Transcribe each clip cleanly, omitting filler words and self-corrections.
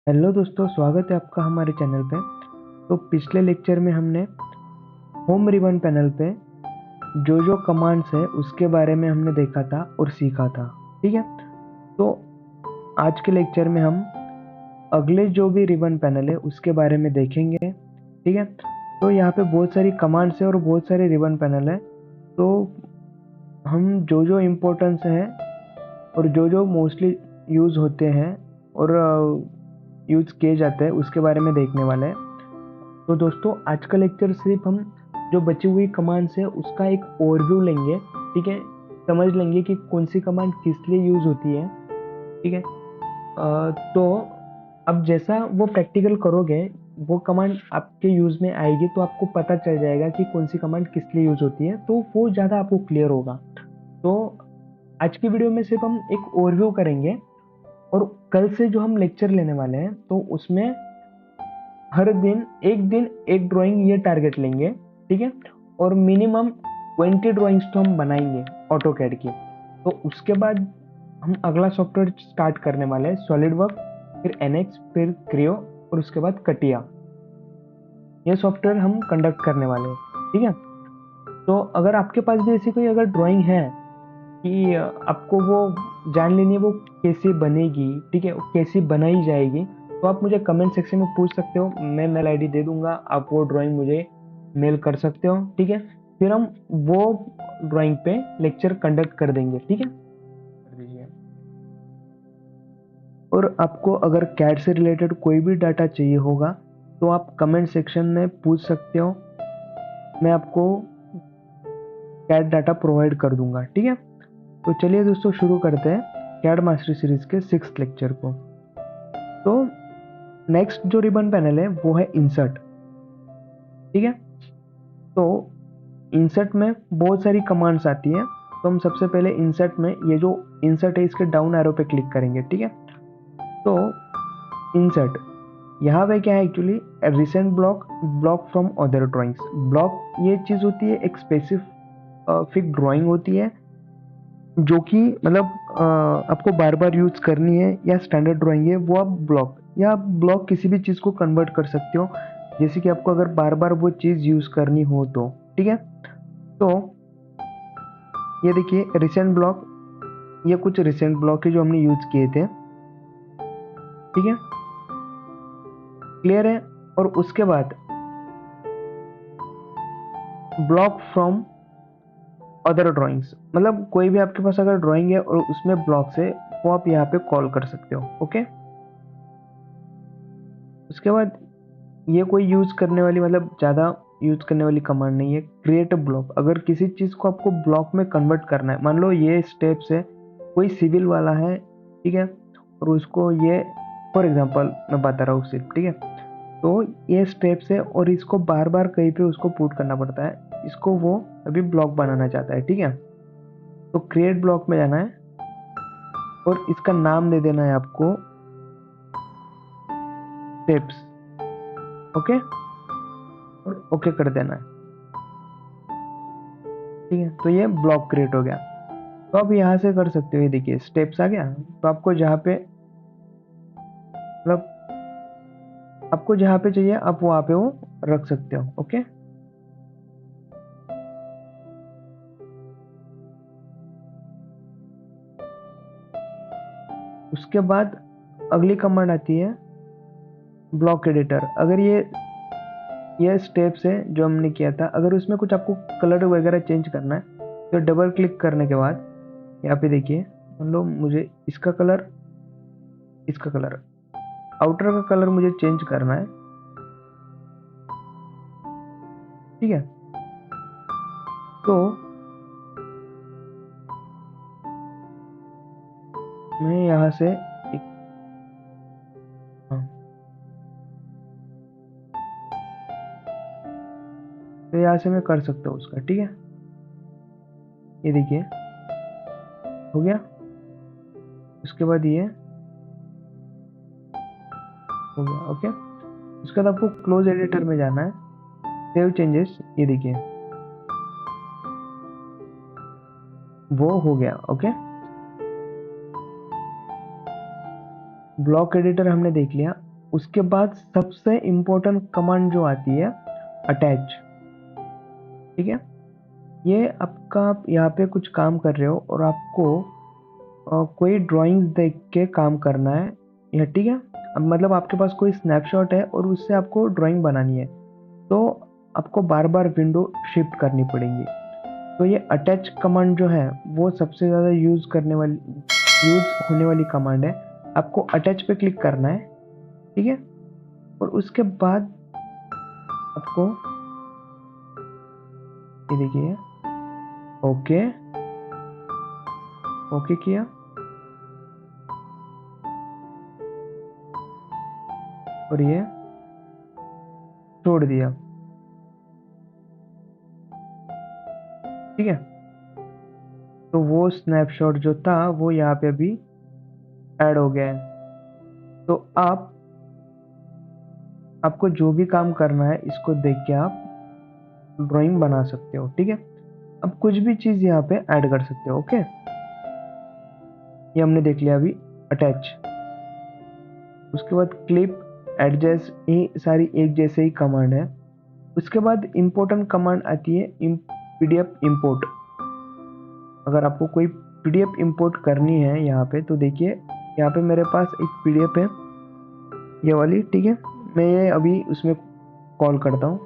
Hello दोस्तों, स्वागत है आपका हमारे चैनल पे। तो पिछले लेक्चर में हमने होम रिबन पैनल पे जो जो कमांड्स है उसके बारे में हमने देखा था और सीखा था। ठीक है, तो आज के लेक्चर में हम अगले जो भी रिबन पैनल है उसके बारे में देखेंगे। ठीक है, तो यहाँ पे बहुत सारी कमांड्स है और बहुत सारे रिबन पैनल है। तो हम जो जो इम्पोर्टेंस है और जो जो मोस्टली यूज़ होते हैं और यूज़ किए जाते हैं उसके बारे में देखने वाले हैं। तो दोस्तों, आज का लेक्चर सिर्फ हम जो बची हुई कमांड्स है उसका एक ओवरव्यू लेंगे। ठीक है, समझ लेंगे कि कौन सी कमांड किस लिए यूज़ होती है। ठीक है, तो अब जैसा वो प्रैक्टिकल करोगे वो कमांड आपके यूज़ में आएगी तो आपको पता चल जाएगा कि कौन सी कमांड किस लिए यूज़ होती है, तो वो ज़्यादा आपको क्लियर होगा। तो आज की वीडियो में सिर्फ हम एक ओवरव्यू करेंगे और कल से जो हम लेक्चर लेने वाले हैं तो उसमें हर दिन एक ड्राइंग ये टारगेट लेंगे। ठीक है, और मिनिमम 20 ड्राइंग्स तो हम बनाएंगे ऑटो कैड की। तो उसके बाद हम अगला सॉफ्टवेयर स्टार्ट करने वाले हैं, सॉलिड वर्क, फिर एनएक्स, फिर क्रियो और उसके बाद कटिया। ये सॉफ्टवेयर हम कंडक्ट करने वाले हैं। ठीक है, तो अगर आपके पास भी ऐसी कोई अगर ड्राइंग है कि आपको वो जान लेनी है वो कैसे बनेगी, ठीक है, कैसी बनाई जाएगी, तो आप मुझे कमेंट सेक्शन में पूछ सकते हो। मैं मेल आईडी दे दूंगा, आप वो ड्राइंग मुझे मेल कर सकते हो। ठीक है, फिर हम वो ड्राइंग पे लेक्चर कंडक्ट कर देंगे। ठीक है, कर दीजिए। और आपको अगर कैड से रिलेटेड कोई भी डाटा चाहिए होगा तो आप कमेंट सेक्शन में पूछ सकते हो, मैं आपको कैड डाटा प्रोवाइड कर दूंगा। ठीक है, तो चलिए दोस्तों शुरू करते हैं कैड मास्टरी सीरीज के 6th लेक्चर को। तो नेक्स्ट जो रिबन पैनल है वो है इंसर्ट। ठीक है, तो इंसर्ट में बहुत सारी कमांड्स आती हैं। तो हम सबसे पहले इंसर्ट में ये जो इंसर्ट है इसके डाउन एरो पे क्लिक करेंगे। ठीक है, तो इंसर्ट यहाँ पे क्या है, actually recent block, block from other drawings. Block ये चीज होती है, एक स्पेसिफिक ड्राइंग होती है जो कि मतलब आपको बार बार यूज करनी है, या स्टैंडर्ड ड्राइंग है वो आप ब्लॉक, या आप ब्लॉक किसी भी चीज को कन्वर्ट कर सकते हो, जैसे कि आपको अगर बार बार वो चीज यूज करनी हो तो। ठीक है, तो ये देखिए रिसेंट ब्लॉक, ये कुछ रिसेंट ब्लॉक है जो हमने यूज किए थे। ठीक है, क्लियर है। और उसके बाद ब्लॉक फ्रॉम अदर ड्राइंग्स, मतलब कोई भी आपके पास अगर ड्राइंग है और उसमें ब्लॉक्स है वो आप यहाँ पे कॉल कर सकते हो। ओके, उसके बाद ये कोई यूज करने वाली, मतलब ज्यादा यूज करने वाली कमांड नहीं है। क्रिएट अ ब्लॉक, अगर किसी चीज को आपको ब्लॉक में कन्वर्ट करना है, मान लो ये स्टेप्स है, कोई सिविल वाला है, ठीक है, और उसको ये फॉर एग्जांपल मैं बता रहा हूँ सिर्फ। ठीक है, तो ये स्टेप्स है और इसको बार बार कहीं पे उसको पुट करना पड़ता है, इसको वो अभी ब्लॉक बनाना चाहता है। ठीक है, तो क्रिएट ब्लॉक में जाना है और इसका नाम दे देना है आपको स्टेप्स। ओके, और ओके कर देना है। ठीक है, तो ये ब्लॉक क्रिएट हो गया। तो आप यहाँ से कर सकते हो, ये देखिए स्टेप्स आ गया। तो आपको जहाँ पे मतलब आपको जहाँ पे चाहिए आप वहाँ पे वो रख सकते हो। ओके, उसके बाद अगली कमांड आती है ब्लॉक एडिटर। अगर ये स्टेप्स है जो हमने किया था, अगर उसमें कुछ आपको कलर वगैरह चेंज करना है तो डबल क्लिक करने के बाद यहाँ पे देखिए, मान लो मुझे इसका कलर, आउटर का कलर मुझे चेंज करना है। ठीक है, तो मैं यहाँ से एक, हाँ, तो यहाँ से मैं कर सकता हूँ उसका। ठीक है, ये देखिए हो गया। उसके बाद ये हो गया। ओके, उसके बाद आपको क्लोज एडिटर में जाना है, सेव चेंजेस, ये देखिए वो हो गया। ओके, ब्लॉक एडिटर हमने देख लिया। उसके बाद सबसे इम्पोर्टेंट कमांड जो आती है अटैच, ठीक है। ये आपका, आप यहाँ पे कुछ काम कर रहे हो और आपको कोई ड्राइंग देख के काम करना है यह, ठीक है। अब मतलब आपके पास कोई स्नैपशॉट है और उससे आपको ड्राइंग बनानी है, तो आपको बार बार विंडो शिफ्ट करनी पड़ेगी। तो ये अटैच कमांड जो है वो सबसे ज़्यादा यूज़ होने वाली कमांड है। आपको अटैच पे क्लिक करना है, ठीक है। और उसके बाद आपको ये देखिए, ओके ओके किया और ये छोड़ दिया, ठीक है। तो वो स्नैपशॉट जो था वो यहाँ पे अभी ऐड हो गया है। तो आपको जो भी काम करना है इसको देख के आप ड्राइंग बना सकते हो, ठीक है। अब कुछ भी चीज़ यहाँ पे ऐड कर सकते हो, ओके। ये हमने देख लिया अभी अटैच। उसके बाद क्लिप, एडजस्ट, ये सारी एक जैसे ही कमांड है। उसके बाद इम्पोर्टेंट कमांड आती है पीडीएफ इंपोर्ट। अगर आपको कोई पीडीएफ इंपोर्ट करनी है यहाँ पे, तो देखिए यहाँ पे मेरे पास एक पीडीएफ है ये वाली, ठीक है। मैं ये अभी उसमें कॉल करता हूँ,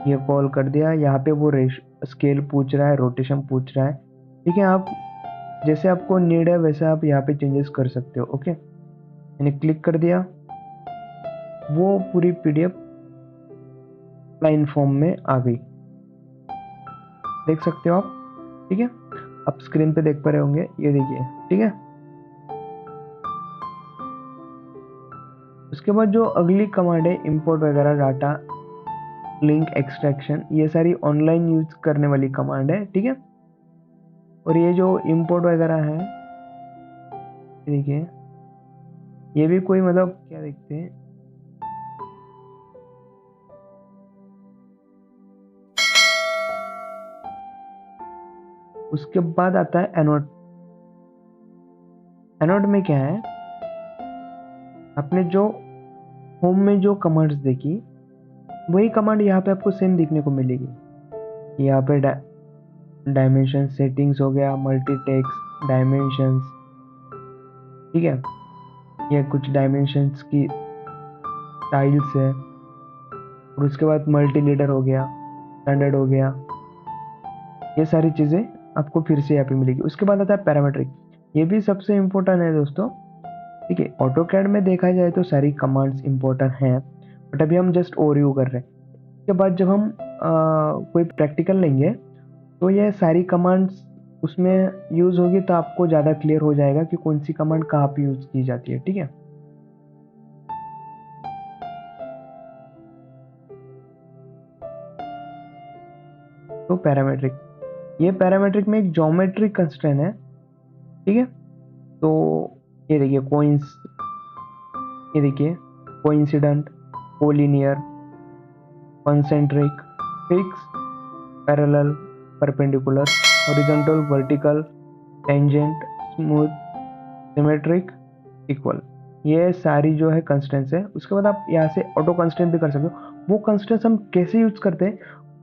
ये कॉल कर दिया। यहाँ पे वो स्केल पूछ रहा है, रोटेशन पूछ रहा है, ठीक है। आप जैसे आपको नीड है वैसे आप यहाँ पे चेंजेस कर सकते हो, ओके। मैंने क्लिक कर दिया, वो पूरी पीडीएफ लाइन फॉर्म में आ गई, देख सकते हो आप, ठीक है। आप स्क्रीन पे देख पा रहे होंगे, ये देखिए, ठीक है। उसके बाद जो अगली कमांड है इंपोर्ट वगैरह डाटा, लिंक एक्सट्रैक्शन, ये सारी ऑनलाइन यूज करने वाली कमांड है, ठीक है। और ये जो इंपोर्ट वगैरह है, देखिए ये भी कोई मतलब क्या देखते हैं, उसके बाद आता है एनोट। एनोट में क्या है, आपने जो होम में जो कमांड्स देखी वही कमांड यहाँ पे आपको सेम दिखने को मिलेगी। यहाँ पे डायमेंशन सेटिंग्स हो गया, मल्टी टेक्स्ट डायमेंशंस, ठीक है। ये कुछ डायमेंशंस की स्टाइल्स है। और उसके बाद मल्टी लीडर हो गया, स्टैंडर्ड हो गया, ये सारी चीज़ें आपको फिर से यहाँ पे मिलेगी। उसके बाद आता है पैरामीट्रिक, ये भी सबसे इम्पोर्टेंट है दोस्तों, ठीक है। ऑटोकैड में देखा जाए तो सारी कमांड्स इम्पोर्टेंट हैं, बट अभी हम जस्ट ओवरव्यू कर रहे हैं। उसके बाद जब हम कोई प्रैक्टिकल लेंगे तो ये सारी कमांड्स उसमें यूज़ होगी, तो आपको ज़्यादा क्लियर हो जाएगा कि कौन सी कमांड कहाँ पे यूज़ की जाती है, ठीक है। तो पैरामीट्रिक, ये पैरामीट्रिक में एक ज्योमेट्रिक कंस्ट्रेंट है, ठीक है। तो ये देखिए ये देखिए coincident, collinear, concentric, fix, parallel, perpendicular, horizontal, vertical, tangent, smooth, symmetric, equal, ये सारी जो है कंस्टेंट्स है। उसके बाद आप यहाँ से ऑटो कंस्टेंट भी कर सकते हो। वो कंस्टेंट्स हम कैसे यूज करते हैं,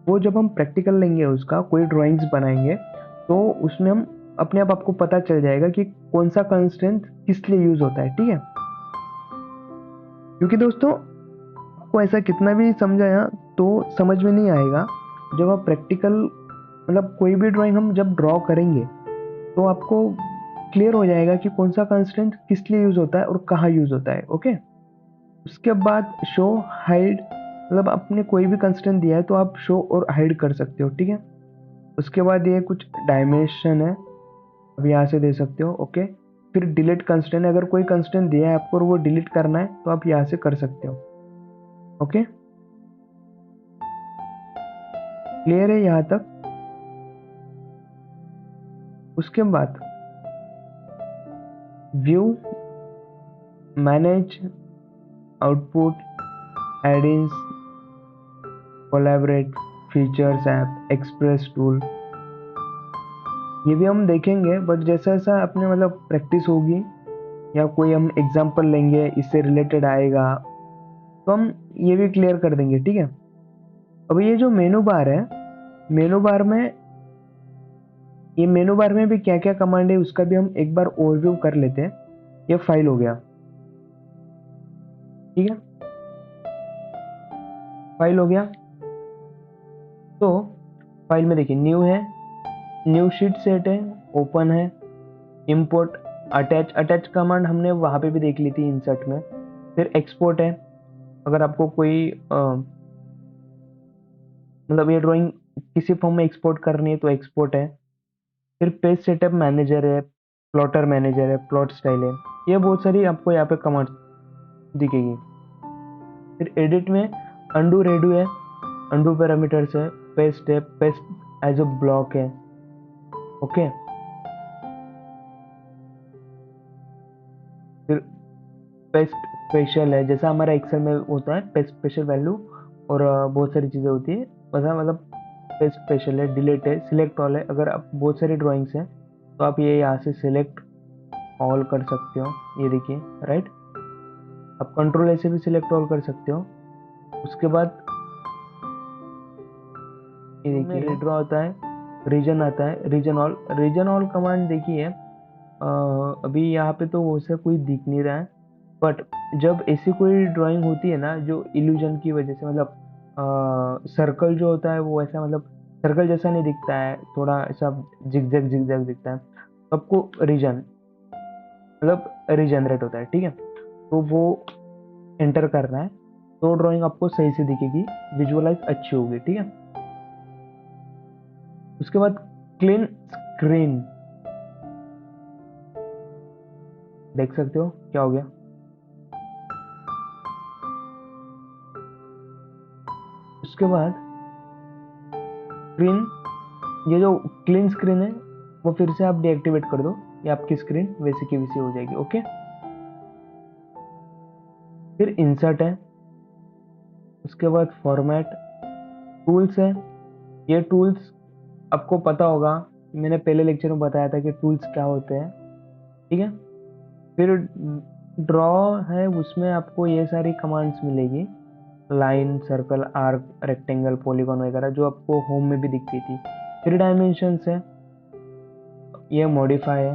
वो जब हम प्रैक्टिकल लेंगे, उसका कोई ड्राइंग्स बनाएंगे, तो उसमें हम अपने आप आपको पता चल जाएगा कि कौन सा कंस्टेंट किस लिए यूज होता है, ठीक है। क्योंकि दोस्तों आपको ऐसा कितना भी समझाया तो समझ में नहीं आएगा। जब आप प्रैक्टिकल मतलब कोई भी ड्राइंग हम जब ड्रॉ करेंगे तो आपको क्लियर हो जाएगा कि कौन सा कंस्टेंट किस लिए यूज होता है और कहाँ यूज होता है, ओके। उसके बाद शो हाइड, मतलब आपने कोई भी कंस्टेंट दिया है तो आप शो और हाइड कर सकते हो, ठीक है। उसके बाद ये कुछ डायमेंशन है, अब यहाँ से दे सकते हो, ओके। फिर डिलीट कंस्टेंट है, अगर कोई कंस्टेंट दिया है आपको और वो डिलीट करना है तो आप यहाँ से कर सकते हो, ओके। क्लियर है यहाँ तक। उसके बाद view, manage, output, add-ins, collaborate, features, app, express tool, ये भी हम देखेंगे, बट जैसा जैसा अपने मतलब प्रैक्टिस होगी या कोई हम एग्जाम्पल लेंगे इससे रिलेटेड आएगा, तो हम ये भी क्लियर कर देंगे, ठीक है। अब ये जो मेनू बार है, मेनू बार में ये मेनू बार में भी क्या क्या कमांड है उसका भी हम एक बार ओवरव्यू कर लेते हैं। ये फाइल हो गया, ठीक है, फाइल हो गया। तो फाइल में देखिए न्यू है, न्यू शीट सेट है, ओपन है, इंपोर्ट, अटैच, अटैच कमांड हमने वहां पे भी देख ली थी इंसर्ट में। फिर एक्सपोर्ट है, अगर आपको कोई मतलब ये ड्राइंग किसी फॉर्म में एक्सपोर्ट करनी है तो एक्सपोर्ट है। फिर पेज सेटअप मैनेजर है, प्लॉटर मैनेजर है, प्लॉट स्टाइल है, ये बहुत सारी आपको यहाँ पे कमांड दिखेगी। फिर एडिट में अंडू रेडू है, अंडू पैरामीटर्स है, पेस्ट है, पेस्ट एज अ ब्लॉक है, ओके। फिर पेस्ट स्पेशल है, जैसा हमारा एक्सेल में होता है पेस्ट स्पेशल वैल्यू, और बहुत सारी चीज़ें होती है वैसा, मतलब पेस्ट स्पेशल है, डिलीट है, सिलेक्ट ऑल है। अगर आप बहुत सारी ड्राइंग्स हैं तो आप ये यहाँ से सिलेक्ट ऑल कर सकते हो, ये देखिए, राइट। आप कंट्रोल ऐसे भी सिलेक्ट ऑल कर सकते हो। उसके बाद ये देखिए रिड्रॉ आता है, रीजन आता है, region all, region all command देखिए अभी यहाँ पे तो वैसे कोई दिख नहीं रहा है, बट जब ऐसी कोई ड्राइंग होती है ना जो इल्यूजन की वजह से, मतलब सर्कल जो होता है वो ऐसा, मतलब सर्कल जैसा नहीं दिखता है, थोड़ा ऐसा जिगजैग जिगजैग दिखता है, तो आपको रीजन मतलब रीजनरेट होता है, ठीक है, तो वो एंटर करना है, तो ड्राइंग आपको सही से दिखेगी, विजुअलाइज अच्छी होगी, ठीक है। उसके बाद क्लीन स्क्रीन, देख सकते हो क्या हो गया। उसके बाद स्क्रीन, ये जो क्लीन स्क्रीन है वो फिर से आप डीएक्टिवेट कर दो, ये आपकी स्क्रीन वैसी की वैसी हो जाएगी, ओके। फिर इंसर्ट है, उसके बाद फॉर्मेट, टूल्स है, ये टूल्स आपको पता होगा, मैंने पहले लेक्चर में बताया था कि टूल्स क्या होते हैं, ठीक है। फिर ड्रॉ है, उसमें आपको ये सारी कमांड्स मिलेगी, line, circle, arc, rectangle, polygon वगैरह, जो आपको होम में भी दिखती थी। फिर डायमेंशंस है, ये मॉडिफाई है,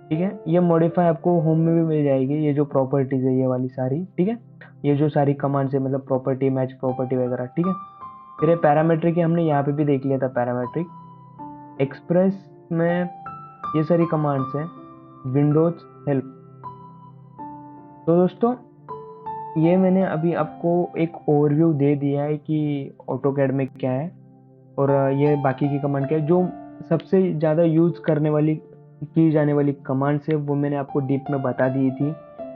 ठीक है, ये मॉडिफाई आपको होम में भी मिल जाएगी, ये जो प्रॉपर्टीज है ये वाली सारी, ठीक है, ये जो सारी कमांड्स है, मतलब प्रॉपर्टी, मैच प्रॉपर्टी वगैरह, ठीक है। फिर ये पैरामेट्रिक है, हमने यहाँ पे भी देख लिया था पैरामेट्रिक। एक्सप्रेस में ये सारी कमांड्स हैं, विंडोज, हेल्प। तो दोस्तों ये मैंने अभी आपको एक ओवरव्यू दे दिया है कि ऑटोकैड में क्या है, और ये बाकी की कमांड क्या है, जो सबसे ज़्यादा यूज करने वाली की जाने वाली कमांड्स है वो मैंने आपको डीप में बता दी थी,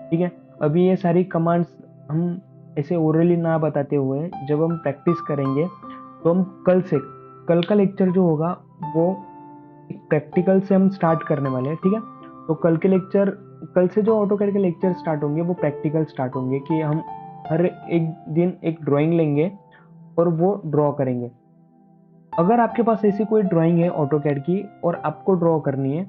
ठीक है। अभी ये सारी कमांड्स हम ऐसे ओरली ना बताते हुए जब हम प्रैक्टिस करेंगे, तो हम कल का लेक्चर जो होगा वो प्रैक्टिकल से हम स्टार्ट करने वाले हैं, ठीक है। तो कल से जो ऑटोकैड के लेक्चर स्टार्ट होंगे वो प्रैक्टिकल स्टार्ट होंगे, कि हम हर एक दिन एक ड्राइंग लेंगे और वो ड्रॉ करेंगे। अगर आपके पास ऐसी कोई ड्राइंग है ऑटोकैड की और आपको ड्रॉ करनी है,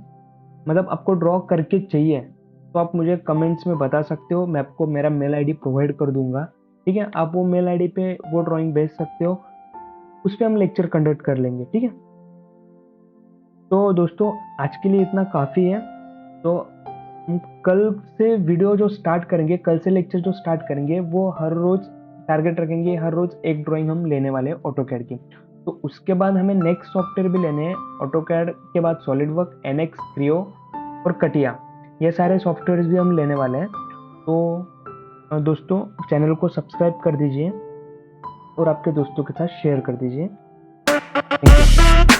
मतलब आपको ड्रॉ करके चाहिए, तो आप मुझे कमेंट्स में बता सकते हो, मैं आपको मेरा मेल आईडी प्रोवाइड कर दूंगा, ठीक है। आप वो मेल आईडी पे वो ड्राइंग भेज सकते हो, उस पर हम लेक्चर कंडक्ट कर लेंगे, ठीक है। तो दोस्तों आज के लिए इतना काफ़ी है। तो हम कल से वीडियो जो स्टार्ट करेंगे, कल से लेक्चर जो स्टार्ट करेंगे, वो हर रोज टारगेट रखेंगे, हर रोज एक ड्राइंग हम लेने वाले हैं ऑटोकैड की। तो उसके बाद हमें नेक्स्ट सॉफ्टवेयर भी लेने हैं ऑटोकैड के बाद, सॉलिडवर्क, एनएक्स, क्रियो और कटिया, ये सारे सॉफ्टवेयर भी हम लेने वाले हैं। तो दोस्तों चैनल को सब्सक्राइब कर दीजिए और आपके दोस्तों के साथ शेयर कर दीजिए। Thank you.